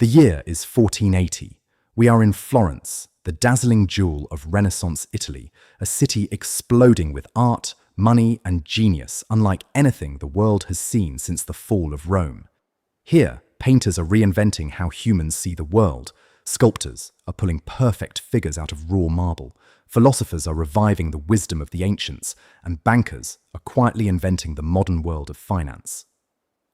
The year is 1480. We are in Florence, the dazzling jewel of Renaissance Italy, a city exploding with art, money, and genius unlike anything the world has seen since the fall of Rome. Here, painters are reinventing how humans see the world. Sculptors are pulling perfect figures out of raw marble. Philosophers are reviving the wisdom of the ancients, and bankers are quietly inventing the modern world of finance.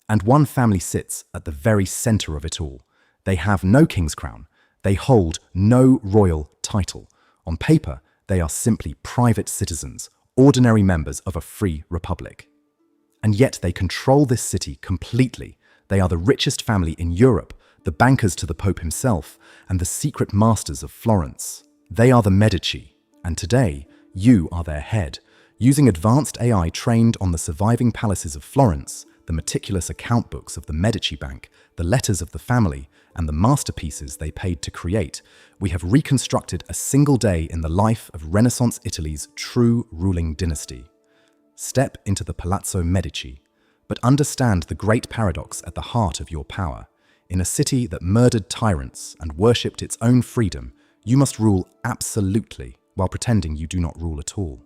And one family sits at the very center of it all. They have no king's crown. They hold no royal title. On paper, they are simply private citizens, ordinary members of a free republic. And yet they control this city completely. They are the richest family in Europe, the bankers to the Pope himself, and the secret masters of Florence. They are the Medici, and today, you are their head. Using advanced AI trained on the surviving palaces of Florence, the meticulous account books of the Medici Bank, the letters of the family, and the masterpieces they paid to create, we have reconstructed a single day in the life of Renaissance Italy's true ruling dynasty. Step into the Palazzo Medici, but understand the great paradox at the heart of your power. In a city that murdered tyrants and worshipped its own freedom, you must rule absolutely while pretending you do not rule at all.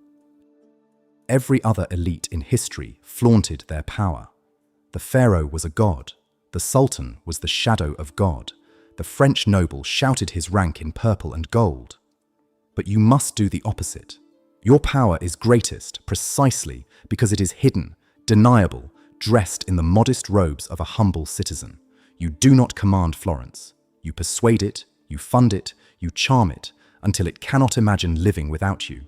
Every other elite in history flaunted their power. The pharaoh was a god. The sultan was the shadow of God. The French noble shouted his rank in purple and gold. But you must do the opposite. Your power is greatest precisely because it is hidden, deniable, dressed in the modest robes of a humble citizen. You do not command Florence. You persuade it, you fund it, you charm it, until it cannot imagine living without you.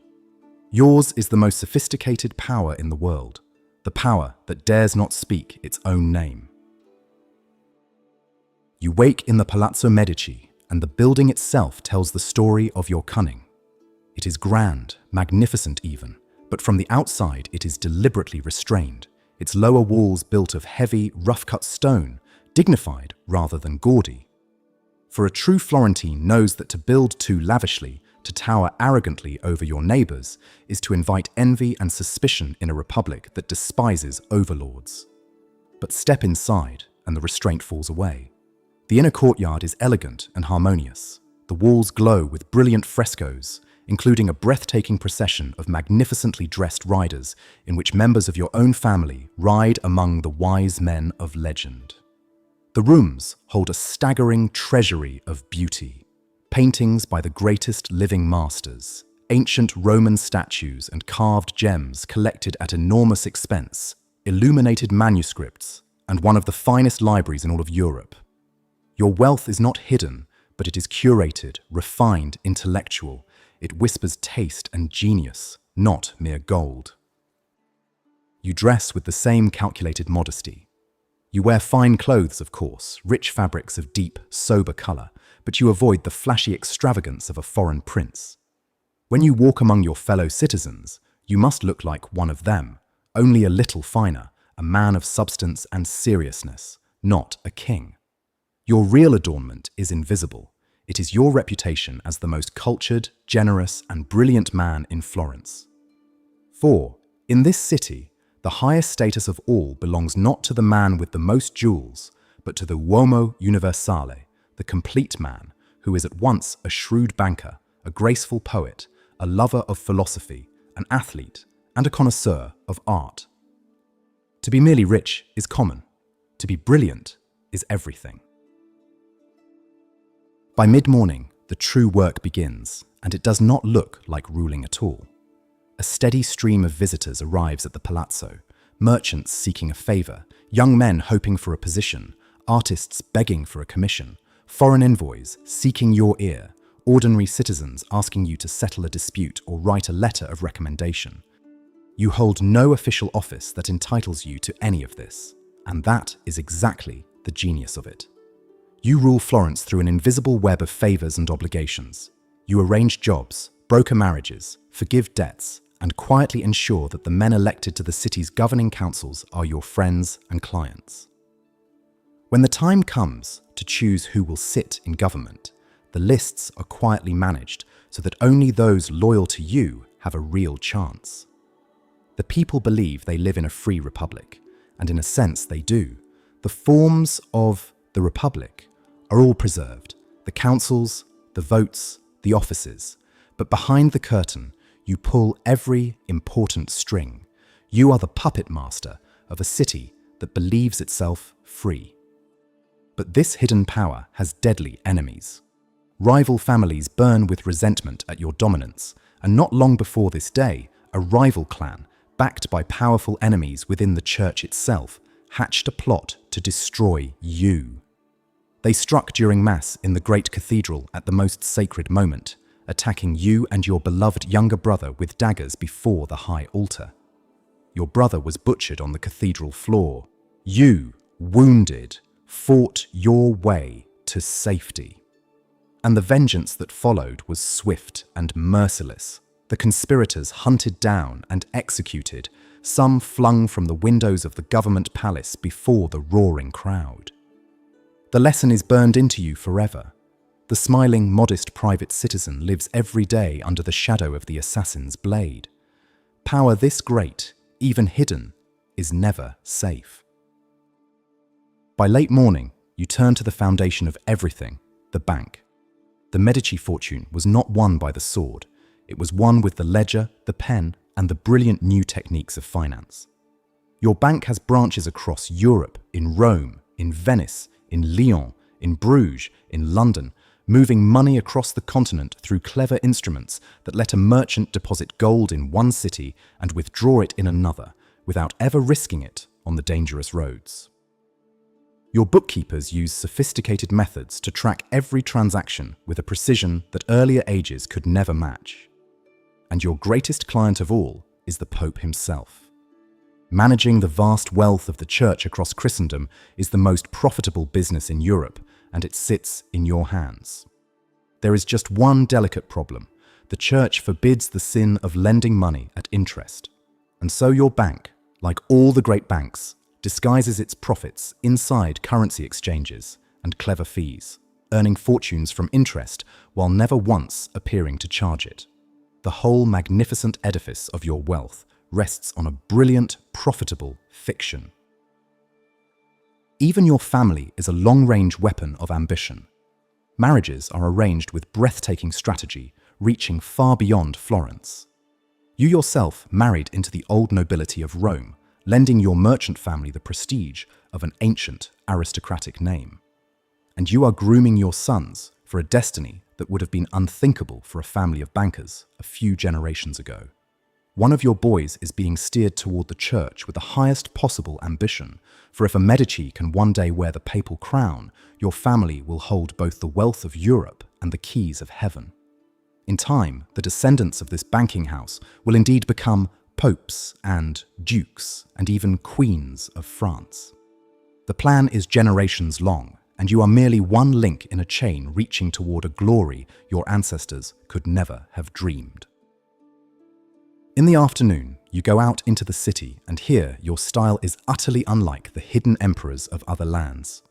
Yours is the most sophisticated power in the world, the power that dares not speak its own name. You wake in the Palazzo Medici, and the building itself tells the story of your cunning. It is grand, magnificent even, but from the outside it is deliberately restrained, its lower walls built of heavy, rough-cut stone, dignified rather than gaudy. For a true Florentine knows that to build too lavishly, to tower arrogantly over your neighbors, is to invite envy and suspicion in a republic that despises overlords. But step inside, and the restraint falls away. The inner courtyard is elegant and harmonious. The walls glow with brilliant frescoes, including a breathtaking procession of magnificently dressed riders in which members of your own family ride among the wise men of legend. The rooms hold a staggering treasury of beauty. Paintings by the greatest living masters, ancient Roman statues and carved gems collected at enormous expense, illuminated manuscripts, and one of the finest libraries in all of Europe. Your wealth is not hidden, but it is curated, refined, intellectual. It whispers taste and genius, not mere gold. You dress with the same calculated modesty. You wear fine clothes, of course, rich fabrics of deep, sober color, but you avoid the flashy extravagance of a foreign prince. When you walk among your fellow citizens, you must look like one of them, only a little finer, a man of substance and seriousness, not a king. Your real adornment is invisible. It is your reputation as the most cultured, generous, and brilliant man in Florence. For, in this city, the highest status of all belongs not to the man with the most jewels, but to the uomo universale, the complete man, who is at once a shrewd banker, a graceful poet, a lover of philosophy, an athlete, and a connoisseur of art. To be merely rich is common. To be brilliant is everything. By mid-morning, the true work begins, and it does not look like ruling at all. A steady stream of visitors arrives at the palazzo, merchants seeking a favor, young men hoping for a position, artists begging for a commission, foreign envoys seeking your ear, ordinary citizens asking you to settle a dispute or write a letter of recommendation. You hold no official office that entitles you to any of this, and that is exactly the genius of it. You rule Florence through an invisible web of favors and obligations. You arrange jobs, broker marriages, forgive debts, and quietly ensure that the men elected to the city's governing councils are your friends and clients. When the time comes to choose who will sit in government, the lists are quietly managed so that only those loyal to you have a real chance. The people believe they live in a free republic, and in a sense they do. The forms of the republic are all preserved. The councils, the votes, the offices. But behind the curtain, you pull every important string. You are the puppet master of a city that believes itself free. But this hidden power has deadly enemies. Rival families burn with resentment at your dominance, and not long before this day, a rival clan, backed by powerful enemies within the church itself, hatched a plot to destroy you. They struck during Mass in the great cathedral at the most sacred moment, attacking you and your beloved younger brother with daggers before the high altar. Your brother was butchered on the cathedral floor. You, wounded, fought your way to safety. And the vengeance that followed was swift and merciless. The conspirators hunted down and executed, some flung from the windows of the government palace before the roaring crowd. The lesson is burned into you forever. The smiling, modest private citizen lives every day under the shadow of the assassin's blade. Power this great, even hidden, is never safe. By late morning, you turn to the foundation of everything, the bank. The Medici fortune was not won by the sword. It was won with the ledger, the pen, and the brilliant new techniques of finance. Your bank has branches across Europe, in Rome, in Venice, in Lyon, in Bruges, in London, moving money across the continent through clever instruments that let a merchant deposit gold in one city and withdraw it in another, without ever risking it on the dangerous roads. Your bookkeepers use sophisticated methods to track every transaction with a precision that earlier ages could never match. And your greatest client of all is the Pope himself. Managing the vast wealth of the Church across Christendom is the most profitable business in Europe, and it sits in your hands. There is just one delicate problem. The Church forbids the sin of lending money at interest. And so your bank, like all the great banks, disguises its profits inside currency exchanges and clever fees, earning fortunes from interest while never once appearing to charge it. The whole magnificent edifice of your wealth rests on a brilliant, profitable fiction. Even your family is a long-range weapon of ambition. Marriages are arranged with breathtaking strategy, reaching far beyond Florence. You yourself married into the old nobility of Rome, lending your merchant family the prestige of an ancient aristocratic name. And you are grooming your sons for a destiny that would have been unthinkable for a family of bankers a few generations ago. One of your boys is being steered toward the church with the highest possible ambition, for if a Medici can one day wear the papal crown, your family will hold both the wealth of Europe and the keys of heaven. In time, the descendants of this banking house will indeed become popes and dukes and even queens of France. The plan is generations long, and you are merely one link in a chain reaching toward a glory your ancestors could never have dreamed. In the afternoon, you go out into the city, and here your style is utterly unlike the hidden emperors of other lands.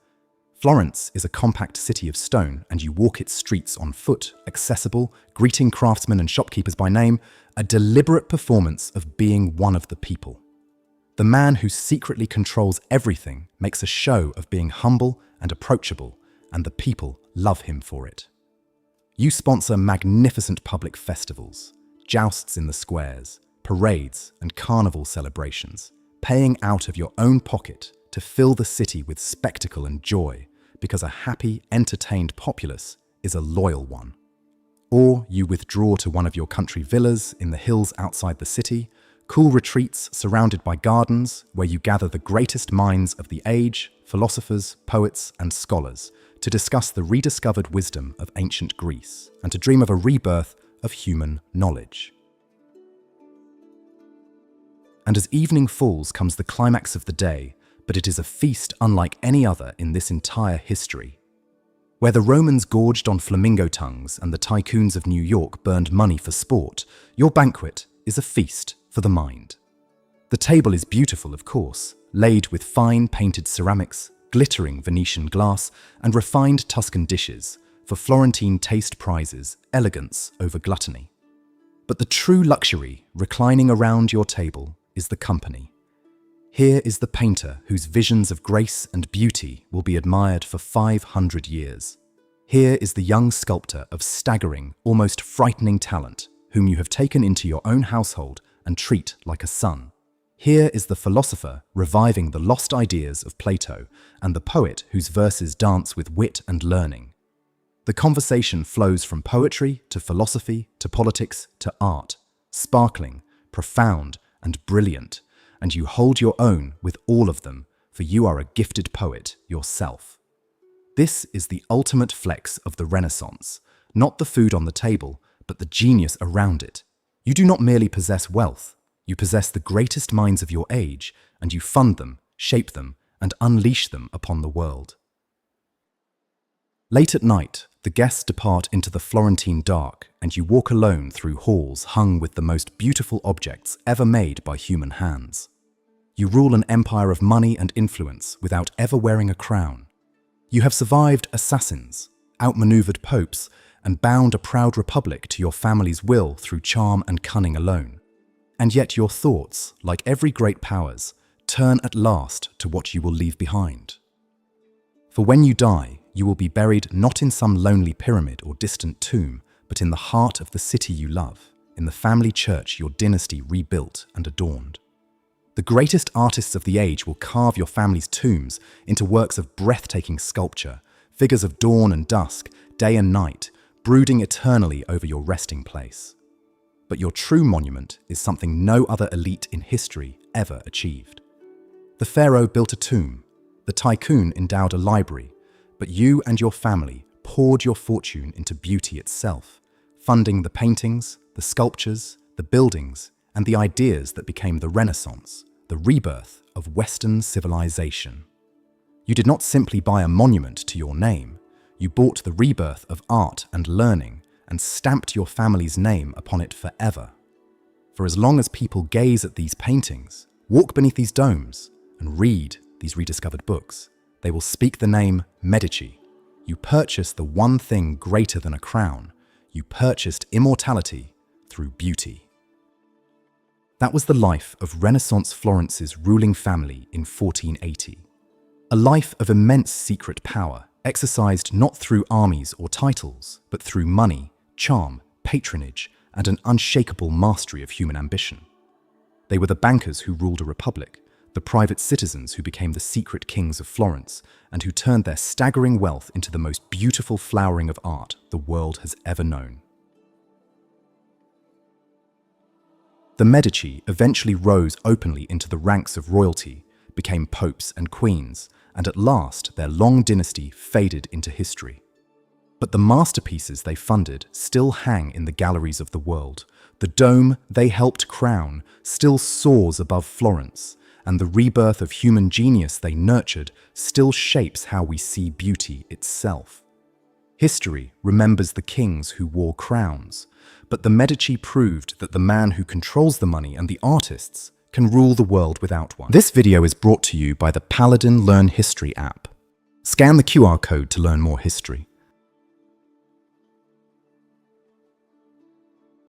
Florence is a compact city of stone, and you walk its streets on foot, accessible, greeting craftsmen and shopkeepers by name, a deliberate performance of being one of the people. The man who secretly controls everything makes a show of being humble and approachable, and the people love him for it. You sponsor magnificent public festivals, jousts in the squares, parades and carnival celebrations, paying out of your own pocket to fill the city with spectacle and joy, because a happy, entertained populace is a loyal one. Or you withdraw to one of your country villas in the hills outside the city, cool retreats surrounded by gardens where you gather the greatest minds of the age, philosophers, poets, and scholars, to discuss the rediscovered wisdom of ancient Greece and to dream of a rebirth of human knowledge. And as evening falls comes the climax of the day, but it is a feast unlike any other in this entire history. Where the Romans gorged on flamingo tongues and the tycoons of New York burned money for sport, your banquet is a feast for the mind. The table is beautiful, of course, laid with fine painted ceramics, glittering Venetian glass, and refined Tuscan dishes, for Florentine taste prizes elegance over gluttony. But the true luxury reclining around your table is the company. Here is the painter whose visions of grace and beauty will be admired for 500 years. Here is the young sculptor of staggering, almost frightening talent, whom you have taken into your own household and treat like a son. Here is the philosopher reviving the lost ideas of Plato, and the poet whose verses dance with wit and learning. The conversation flows from poetry to philosophy to politics to art, sparkling, profound, and brilliant, and you hold your own with all of them, for you are a gifted poet yourself. This is the ultimate flex of the Renaissance, not the food on the table, but the genius around it. You do not merely possess wealth, you possess the greatest minds of your age, and you fund them, shape them, and unleash them upon the world. Late at night, the guests depart into the Florentine dark, and you walk alone through halls hung with the most beautiful objects ever made by human hands. You rule an empire of money and influence without ever wearing a crown. You have survived assassins, outmaneuvered popes, and bound a proud republic to your family's will through charm and cunning alone. And yet your thoughts, like every great powers, turn at last to what you will leave behind. For when you die, you will be buried not in some lonely pyramid or distant tomb, but in the heart of the city you love, in the family church your dynasty rebuilt and adorned. The greatest artists of the age will carve your family's tombs into works of breathtaking sculpture, figures of dawn and dusk, day and night, brooding eternally over your resting place. But your true monument is something no other elite in history ever achieved. The pharaoh built a tomb, the tycoon endowed a library, but you and your family poured your fortune into beauty itself, funding the paintings, the sculptures, the buildings, and the ideas that became the Renaissance, the rebirth of Western civilization. You did not simply buy a monument to your name, you bought the rebirth of art and learning and stamped your family's name upon it forever. For as long as people gaze at these paintings, walk beneath these domes, and read these rediscovered books, they will speak the name Medici. You purchased the one thing greater than a crown. You purchased immortality through beauty. That was the life of Renaissance Florence's ruling family in 1480. A life of immense secret power, exercised not through armies or titles, but through money, charm, patronage, and an unshakable mastery of human ambition. They were the bankers who ruled a republic, the private citizens who became the secret kings of Florence, and who turned their staggering wealth into the most beautiful flowering of art the world has ever known. The Medici eventually rose openly into the ranks of royalty, became popes and queens, and at last their long dynasty faded into history. But the masterpieces they funded still hang in the galleries of the world. The dome they helped crown still soars above Florence, and the rebirth of human genius they nurtured still shapes how we see beauty itself. History remembers the kings who wore crowns, but the Medici proved that the man who controls the money and the artists can rule the world without one. This video is brought to you by the Paladin Learn History app. Scan the QR code to learn more history.